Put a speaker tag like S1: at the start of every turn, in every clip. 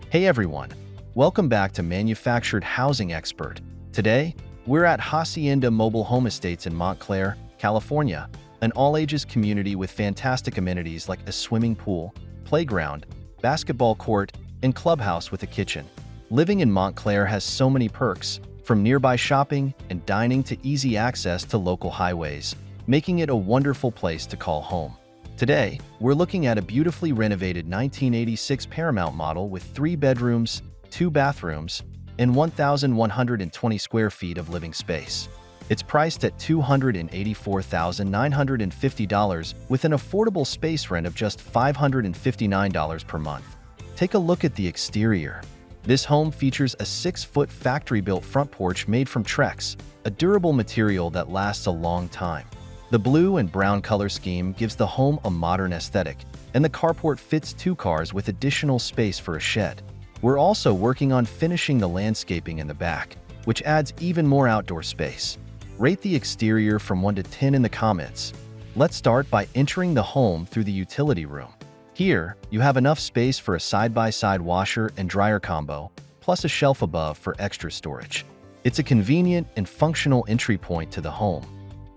S1: Hey everyone, welcome back to Manufactured Housing Expert. Today, we're at Hacienda Mobile Home Estates in Montclair, California, an all-ages community with fantastic amenities like a swimming pool, playground, basketball court, and clubhouse with a kitchen. Living in Montclair has so many perks, from nearby shopping and dining to easy access to local highways, making it a wonderful place to call home. Today, we're looking at a beautifully renovated 1986 Paramount model with 3 bedrooms, 2 bathrooms, and 1,120 square feet of living space. It's priced at $284,950 with an affordable space rent of just $559 per month. Take a look at the exterior. This home features a 6-foot factory-built front porch made from Trex, a durable material that lasts a long time. The blue and brown color scheme gives the home a modern aesthetic, and the carport fits 2 cars with additional space for a shed. We're also working on finishing the landscaping in the back, which adds even more outdoor space. Rate the exterior from 1 to 10 in the comments. Let's start by entering the home through the utility room. Here, you have enough space for a side-by-side washer and dryer combo, plus a shelf above for extra storage. It's a convenient and functional entry point to the home.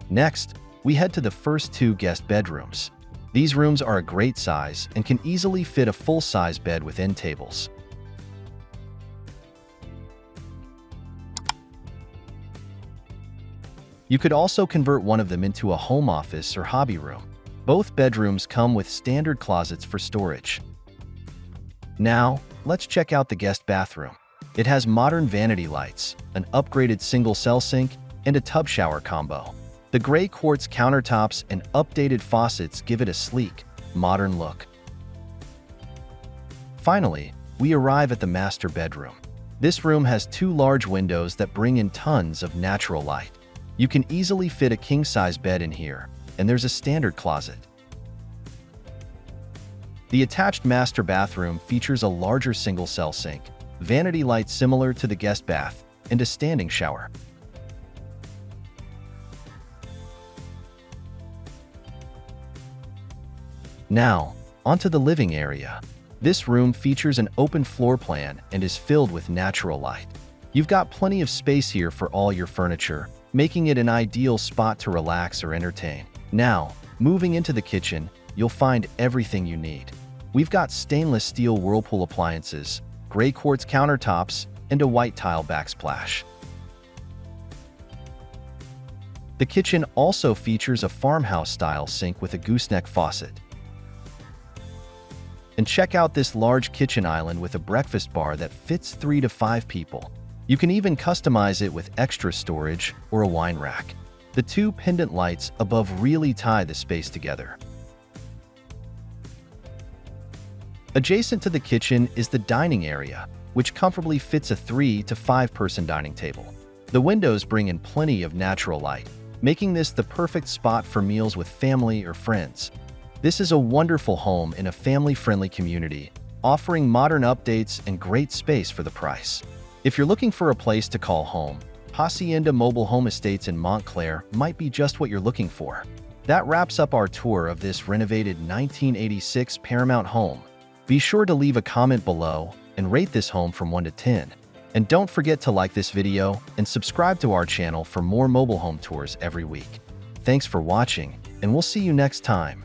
S1: Next, we head to the first 2 guest bedrooms. These rooms are a great size and can easily fit a full-size bed with end tables. You could also convert one of them into a home office or hobby room. Both bedrooms come with standard closets for storage. Now, let's check out the guest bathroom. It has modern vanity lights, an upgraded single-cell sink, and a tub shower combo. The gray quartz countertops and updated faucets give it a sleek, modern look. Finally, we arrive at the master bedroom. This room has 2 large windows that bring in tons of natural light. You can easily fit a king-size bed in here, and there's a standard closet. The attached master bathroom features a larger single-cell sink, vanity lights similar to the guest bath, and a standing shower. Now, onto the living area. This room features an open floor plan and is filled with natural light. You've got plenty of space here for all your furniture, making it an ideal spot to relax or entertain. Now, moving into the kitchen, you'll find everything you need. We've got stainless steel Whirlpool appliances, gray quartz countertops, and a white tile backsplash. The kitchen also features a farmhouse-style sink with a gooseneck faucet. And check out this large kitchen island with a breakfast bar that fits 3 to 5 people. You can even customize it with extra storage or a wine rack. The 2 pendant lights above really tie the space together. Adjacent to the kitchen is the dining area, which comfortably fits a 3 to 5 person dining table. The windows bring in plenty of natural light, making this the perfect spot for meals with family or friends. This is a wonderful home in a family-friendly community, offering modern updates and great space for the price. If you're looking for a place to call home, Hacienda Mobile Home Estates in Montclair might be just what you're looking for. That wraps up our tour of this renovated 1986 Paramount home. Be sure to leave a comment below and rate this home from 1 to 10. And don't forget to like this video and subscribe to our channel for more mobile home tours every week. Thanks for watching, and we'll see you next time.